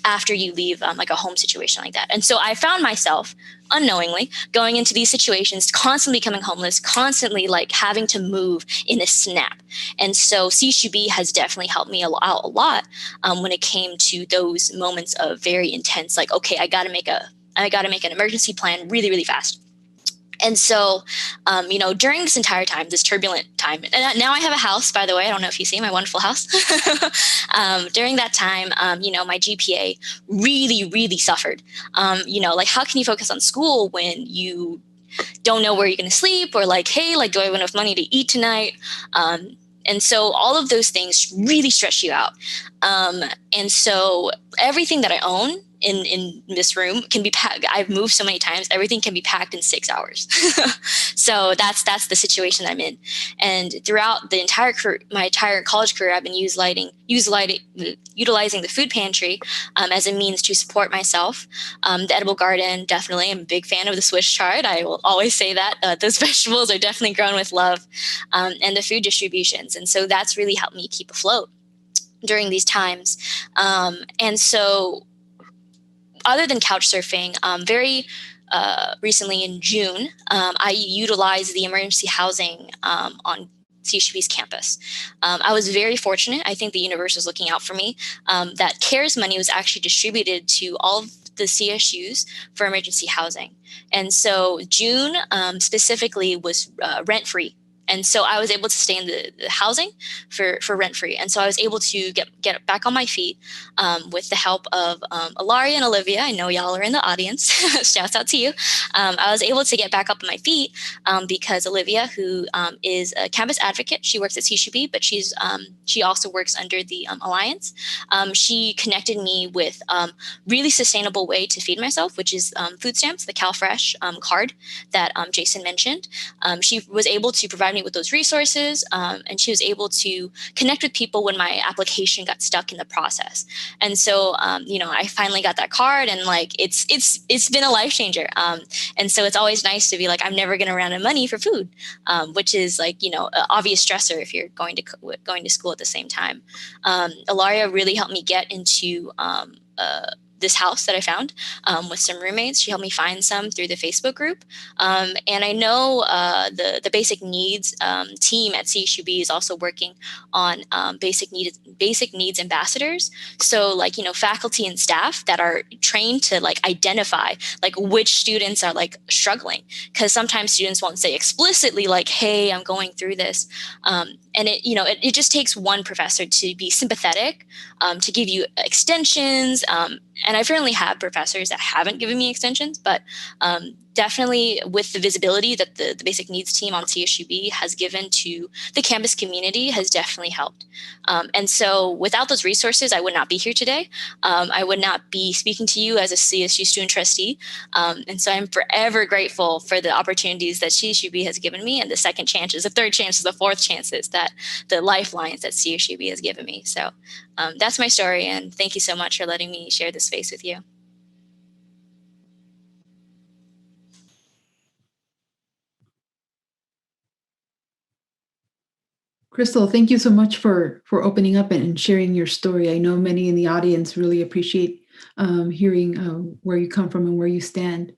after you leave like a home situation like that. And so I found myself unknowingly going into these situations, constantly becoming homeless, constantly like having to move in a snap. And so CSUB has definitely helped me out a lot when it came to those moments of very intense, like, okay, I got to make an emergency plan really, really fast. And so, during this entire time, this turbulent time, and now I have a house, by the way, I don't know if you see my wonderful house. During that time, my GPA really, really suffered. Like how can you focus on school when you don't know where you're going to sleep, or like, hey, like, do I have enough money to eat tonight? And so all of those things really stress you out. And so everything that I own in this room can be packed. I've moved so many times, everything can be packed in 6 hours. So that's the situation I'm in. And throughout my entire college career, I've been utilizing the food pantry as a means to support myself. The edible garden, definitely. I'm a big fan of the Swiss chard. I will always say that. Those vegetables are definitely grown with love, and the food distributions. And so that's really helped me keep afloat during these times. And so other than couch surfing, very recently in June, I utilized the emergency housing on CSUB's campus. I was very fortunate. I think the universe was looking out for me. That CARES money was actually distributed to all of the CSUs for emergency housing. And so June specifically was rent-free. And so I was able to stay in the housing for rent-free. And so I was able to get back on my feet with the help of Ilaria and Olivia. I know y'all are in the audience. Shouts out to you. I was able to get back up on my feet because Olivia, who is a campus advocate, she works at CSUB, but she also works under the Alliance. She connected me with really sustainable way to feed myself, which is food stamps, the CalFresh card that Jason mentioned. She was able to provide me with those resources, and she was able to connect with people when my application got stuck in the process. And so, I finally got that card, and like it's been a life changer. And so it's always nice to be like, I'm never going to run out of money for food, which is like an obvious stressor if you're going to school at the same time. Ilaria really helped me get into this house that I found with some roommates. She helped me find some through the Facebook group. And I know the basic needs team at CSUB is also working on basic needs ambassadors. So like, faculty and staff that are trained to like identify like which students are like struggling. Because sometimes students won't say explicitly like, hey, I'm going through this. And it just takes one professor to be sympathetic, to give you extensions. And I currently have professors that haven't given me extensions, but definitely with the visibility that the basic needs team on CSUB has given to the campus community has definitely helped. And so without those resources, I would not be here today. I would not be speaking to you as a CSU student trustee. And so I'm forever grateful for the opportunities that CSUB has given me, and the second chances, the third chances, the fourth chances, that the lifelines that CSUB has given me. So that's my story. And thank you so much for letting me share this space with you. Krystal, thank you so much for opening up and sharing your story. I know many in the audience really appreciate hearing where you come from and where you stand.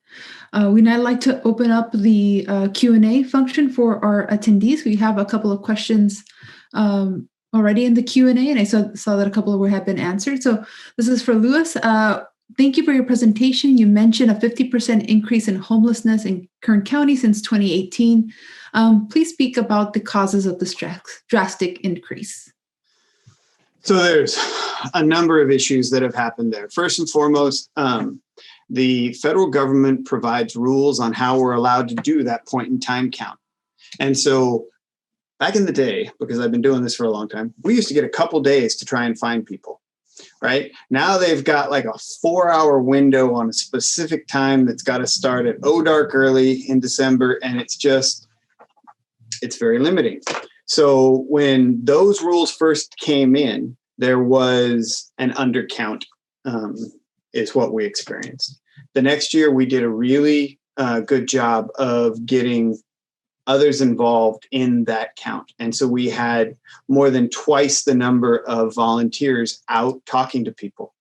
We'd now like to open up the Q&A function for our attendees. We have a couple of questions already in the Q&A, and I saw that a couple have been answered. So this is for Lewis. Thank you for your presentation. You mentioned a 50% increase in homelessness in Kern County since 2018. Please speak about the causes of this drastic increase. So there's a number of issues that have happened there. First and foremost, the federal government provides rules on how we're allowed to do that point in time count. And so back in the day, because I've been doing this for a long time, we used to get a couple days to try and find people, right? Now they've got like a 4-hour window on a specific time that's got to start at dark early in December, and it's very limiting. So when those rules first came in, there was an undercount, is what we experienced. The next year, we did a really good job of getting others involved in that count. And so we had more than twice the number of volunteers out talking to people.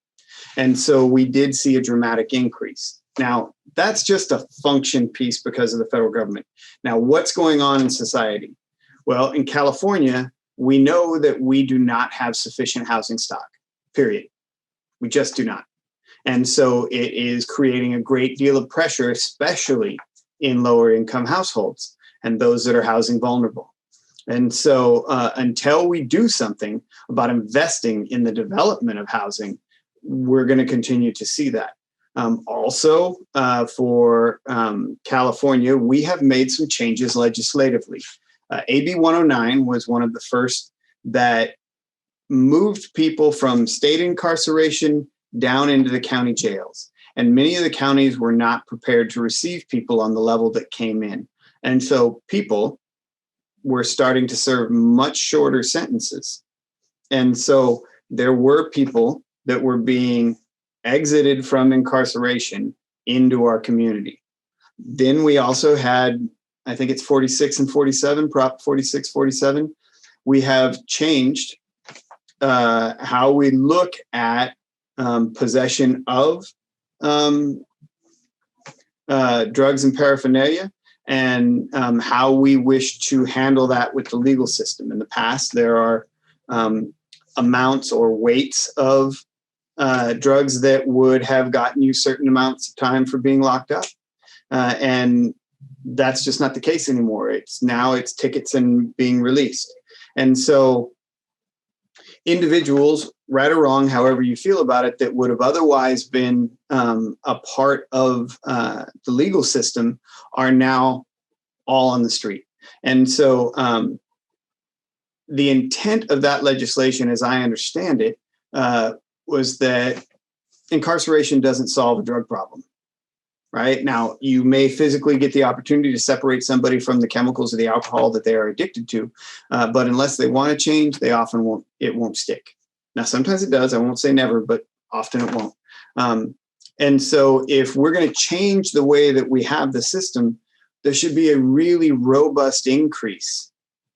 And so we did see a dramatic increase. Now, that's just a function piece because of the federal government. Now, what's going on in society? Well, in California, we know that we do not have sufficient housing stock, period. We just do not. And so it is creating a great deal of pressure, especially in lower income households and those that are housing vulnerable. And so until we do something about investing in the development of housing, we're going to continue to see that. Also, for California, we have made some changes legislatively. AB 109 was one of the first that moved people from state incarceration down into the county jails. And many of the counties were not prepared to receive people on the level that came in. And so people were starting to serve much shorter sentences. And so there were people that were being exited from incarceration into our community. Then we also had, I think it's 46 and 47, Prop 46, 47. We have changed how we look at possession of drugs and paraphernalia, and how we wish to handle that with the legal system. In the past, there are amounts or weights of drugs that would have gotten you certain amounts of time for being locked up. And that's just not the case anymore. It's tickets and being released. And so individuals, right or wrong, however you feel about it, that would have otherwise been a part of the legal system are now all on the street. And so the intent of that legislation, as I understand it, was that incarceration doesn't solve a drug problem. Right now, you may physically get the opportunity to separate somebody from the chemicals or the alcohol that they are addicted to, but unless they want to change, they often won't. It won't stick. Now, sometimes it does. I won't say never, but often it won't. And so, if we're going to change the way that we have the system, there should be a really robust increase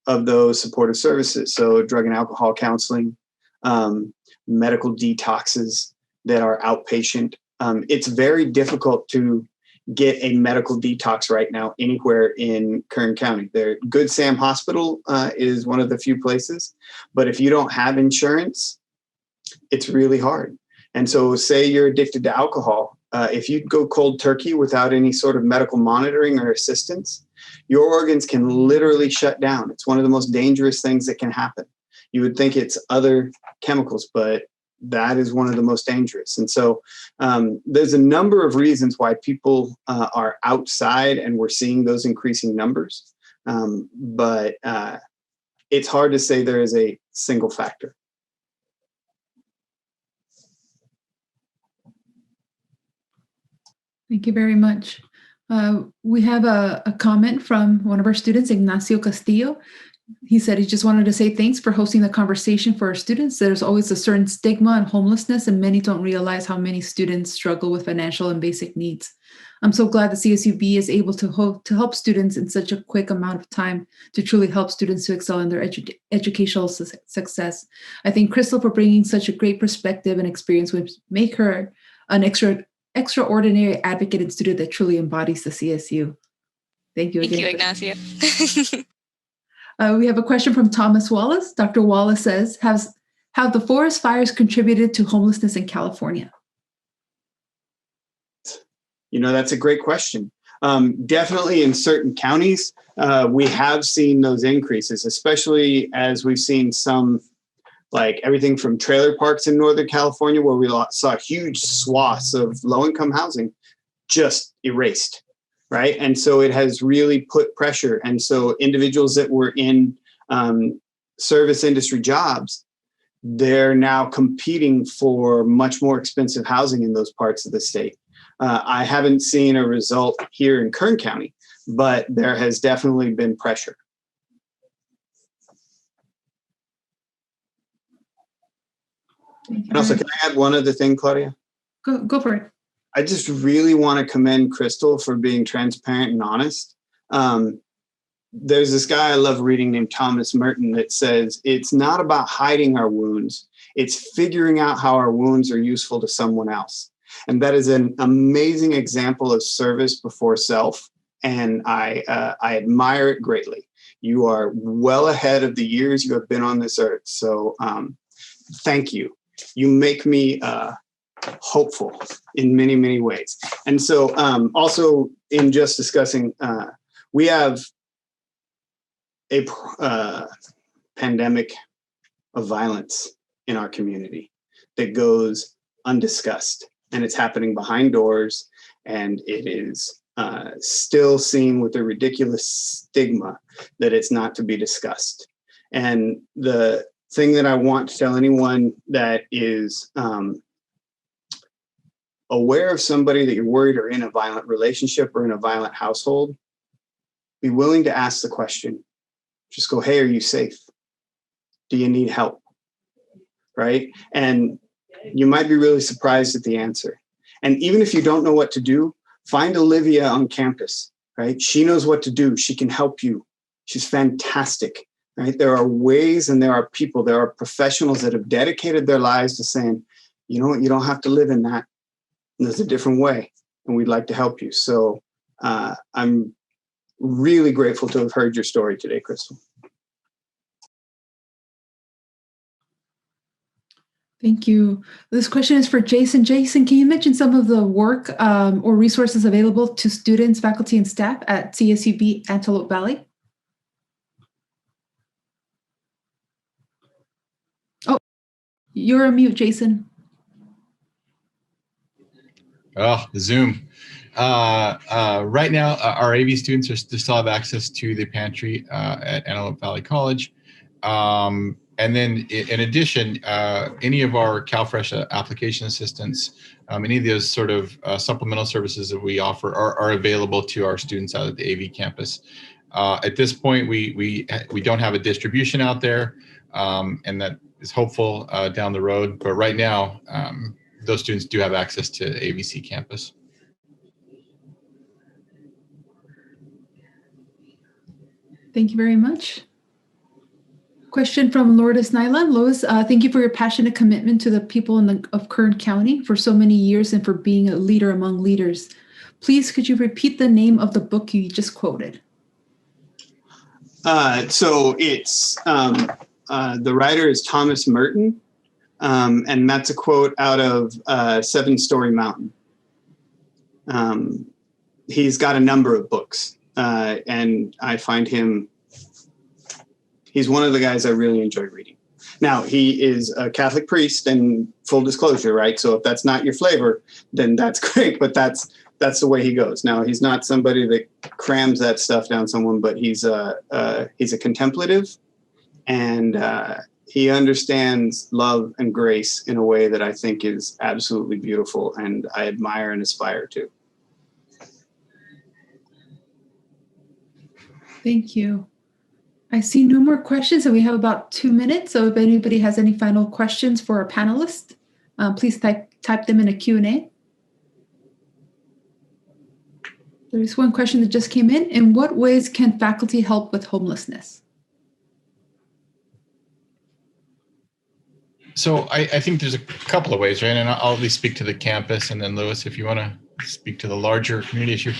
of those supportive services. So, drug and alcohol counseling, medical detoxes that are outpatient. It's very difficult to get a medical detox right now anywhere in Kern County. Good Sam Hospital is one of the few places, but if you don't have insurance, it's really hard. And so say you're addicted to alcohol, if you go cold turkey without any sort of medical monitoring or assistance, your organs can literally shut down. It's one of the most dangerous things that can happen. You would think it's other chemicals, but that is one of the most dangerous. And so there's a number of reasons why people are outside, and we're seeing those increasing numbers. But it's hard to say there is a single factor. Thank you very much. We have a comment from one of our students, Ignacio Castillo. He said he just wanted to say thanks for hosting the conversation for our students. There's always a certain stigma on homelessness, and many don't realize how many students struggle with financial and basic needs. I'm so glad the CSUB is able to help students in such a quick amount of time to truly help students to excel in their educational success. I thank Krystal for bringing such a great perspective and experience, which make her an extraordinary advocate and student that truly embodies the CSU. Thank you again. Thank you, Ignacio. We have a question from Thomas Wallace. Dr. Wallace says, have the forest fires contributed to homelessness in California? That's a great question. Definitely in certain counties, we have seen those increases, especially as we've seen some, like everything from trailer parks in Northern California, where we saw huge swaths of low-income housing just erased. Right. And so it has really put pressure. And so individuals that were in service industry jobs, they're now competing for much more expensive housing in those parts of the state. I haven't seen a result here in Kern County, but there has definitely been pressure. And also, can I add one other thing, Claudia? Go for it. I just really want to commend Krystal for being transparent and honest. There's this guy I love reading named Thomas Merton that says, it's not about hiding our wounds. It's figuring out how our wounds are useful to someone else. And that is an amazing example of service before self. And I admire it greatly. You are well ahead of the years you have been on this earth. So thank you. You make me hopeful in many, many ways. And so also in just discussing, we have a pandemic of violence in our community that goes undiscussed, and it's happening behind doors, and it is still seen with a ridiculous stigma that it's not to be discussed. And the thing that I want to tell anyone that is aware of somebody that you're worried are in a violent relationship or in a violent household, be willing to ask the question. Just go, hey, are you safe? Do you need help? Right? And you might be really surprised at the answer. And even if you don't know what to do, find Olivia on campus, right? She knows what to do. She can help you. She's fantastic, right? There are ways, and there are people, there are professionals that have dedicated their lives to saying, you know what, you don't have to live in that. There's a different way, and we'd like to help you. So I'm really grateful to have heard your story today, Krystal. Thank you. This question is for Jason. Jason, can you mention some of the work or resources available to students, faculty, and staff at CSUB Antelope Valley? Oh, you're on mute, Jason. Oh, Zoom. Right now, our AV students still have access to the pantry at Antelope Valley College. And then in addition, any of our CalFresh application assistants, any of those sort of supplemental services that we offer are available to our students out at the AV campus. At this point, we don't have a distribution out there, and that is hopeful down the road. But right now, those students do have access to AVC campus. Thank you very much. Question from Lourdes Nyland. Lois, thank you for your passionate commitment to the people of Kern County for so many years and for being a leader among leaders. Please, could you repeat the name of the book you just quoted? So it's, the writer is Thomas Merton, and that's a quote out of Seven Story Mountain. He's got a number of books, and I find he's one of the guys I really enjoy reading. Now, he is a Catholic priest, and full disclosure, right? So if that's not your flavor, then that's great, but that's the way he goes. Now, he's not somebody that crams that stuff down someone, but he's a contemplative, and he understands love and grace in a way that I think is absolutely beautiful, and I admire and aspire to. Thank you. I see no more questions, and we have about 2 minutes. So if anybody has any final questions for our panelists, please type them in a Q&A. There's one question that just came in. In what ways can faculty help with homelessness? So I think there's a couple of ways, right? And I'll at least speak to the campus, and then Lewis, if you want to speak to the larger community issue.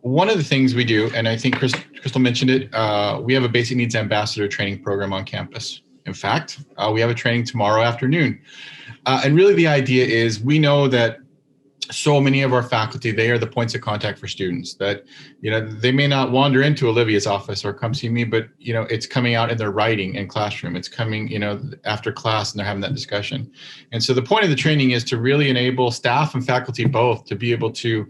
One of the things we do, and I think Krystal mentioned it, we have a basic needs ambassador training program on campus. In fact, we have a training tomorrow afternoon. And really the idea is we know that so many of our faculty, they are the points of contact for students that, they may not wander into Olivia's office or come see me, but, it's coming out in their writing in classroom. It's coming, after class, and they're having that discussion. And so the point of the training is to really enable staff and faculty both to be able to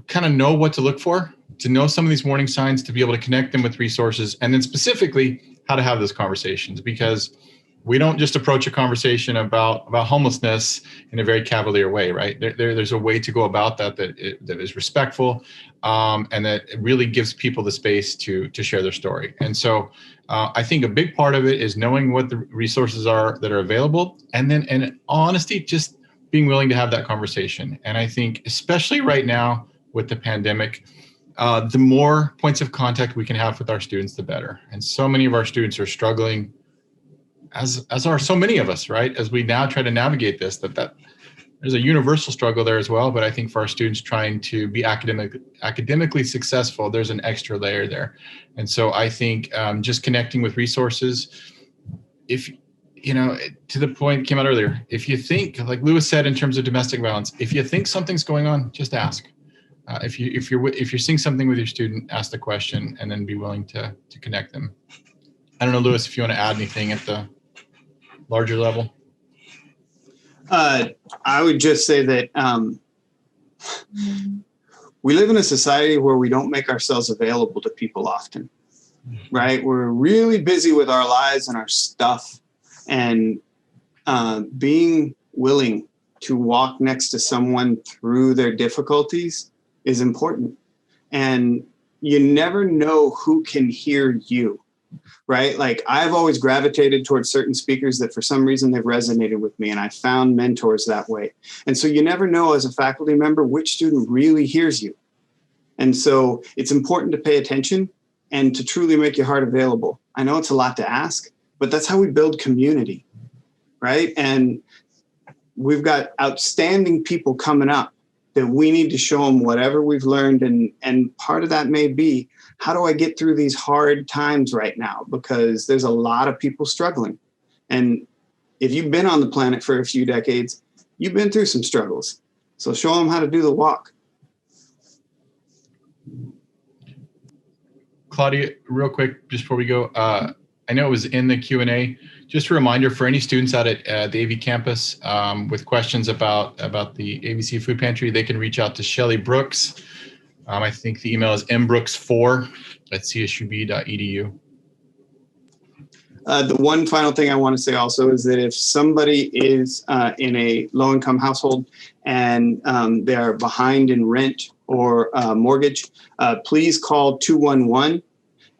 kind of know what to look for, to know some of these warning signs, to be able to connect them with resources, and then specifically how to have those conversations, because we don't just approach a conversation about homelessness in a very cavalier way, right? There's a way to go about that is respectful, and that really gives people the space to share their story. And so I think a big part of it is knowing what the resources are that are available, and then in honesty, just being willing to have that conversation. And I think especially right now with the pandemic, the more points of contact we can have with our students, the better. And so many of our students are struggling, as are so many of us, right? As we now try to navigate this, that there's a universal struggle there as well. But I think for our students trying to be academically successful, there's an extra layer there. And so I think just connecting with resources, if, to the point that came out earlier, if you think, like Lewis said, in terms of domestic violence, if you think something's going on, just ask. If you're seeing something with your student, ask the question and then be willing to connect them. I don't know, Lewis, if you want to add anything at the larger level. I would just say that we live in a society where we don't make ourselves available to people often, right? We're really busy with our lives and our stuff, and being willing to walk next to someone through their difficulties is important. And you never know who can hear you, right? Like, I've always gravitated towards certain speakers that for some reason they've resonated with me, and I found mentors that way. And so you never know as a faculty member which student really hears you. And so it's important to pay attention and to truly make your heart available. I know it's a lot to ask, but that's how we build community, right? And we've got outstanding people coming up that we need to show them whatever we've learned. And part of that may be, how do I get through these hard times right now? Because there's a lot of people struggling. And if you've been on the planet for a few decades, you've been through some struggles. So show them how to do the walk. Claudia, real quick, just before we go, I know it was in the Q&A. Just a reminder for any students out at the AV campus with questions about the ABC Food Pantry, they can reach out to Shelly Brooks. I think the email is mbrooks4@csub.edu. The one final thing I want to say also is that if somebody is in a low-income household and they are behind in rent or mortgage, please call 211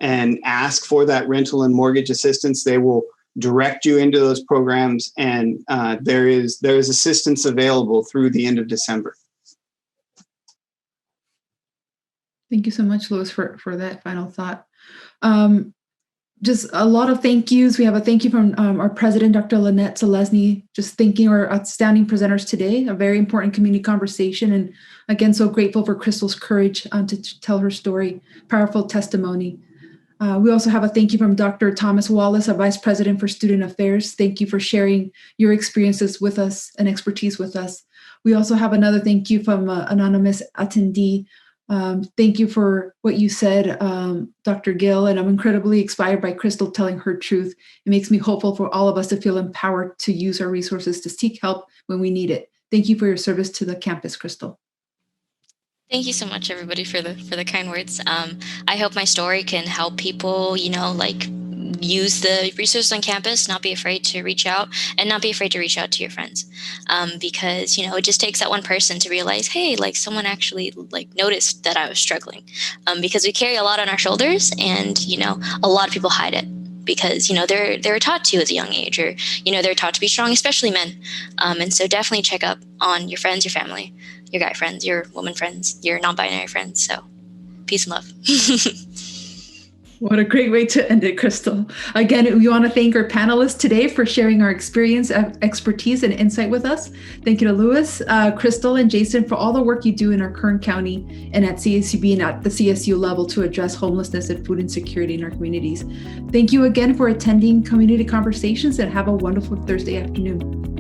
and ask for that rental and mortgage assistance. They will direct you into those programs, and there is assistance available through the end of December. Thank you so much, Louis, for that final thought. Just a lot of thank yous. We have a thank you from our president, Dr. Lynette Selesny, just thanking our outstanding presenters today, a very important community conversation. And again, so grateful for Krystal's courage to tell her story, powerful testimony. We also have a thank you from Dr. Thomas Wallace, our Vice President for Student Affairs. Thank you for sharing your experiences with us and expertise with us. We also have another thank you from anonymous attendee. Thank you for what you said, Dr. Gill, and I'm incredibly inspired by Krystal telling her truth. It makes me hopeful for all of us to feel empowered to use our resources to seek help when we need it. Thank you for your service to the campus, Krystal. Thank you so much, everybody, for the kind words. I hope my story can help people, use the resources on campus, not be afraid to reach out, and not be afraid to reach out to your friends. Because, it just takes that one person to realize, hey, someone actually noticed that I was struggling. Because we carry a lot on our shoulders, and, a lot of people hide it because, they're taught to as a young age, or, they're taught to be strong, especially men. And so definitely check up on your friends, your family, your guy friends, your woman friends, your non-binary friends. So peace and love. What a great way to end it, Krystal. Again, we want to thank our panelists today for sharing our experience, expertise, and insight with us. Thank you to Louis, Krystal, and Jason for all the work you do in our Kern County and at CSUB and at the CSU level to address homelessness and food insecurity in our communities. Thank you again for attending Community Conversations, and have a wonderful Thursday afternoon.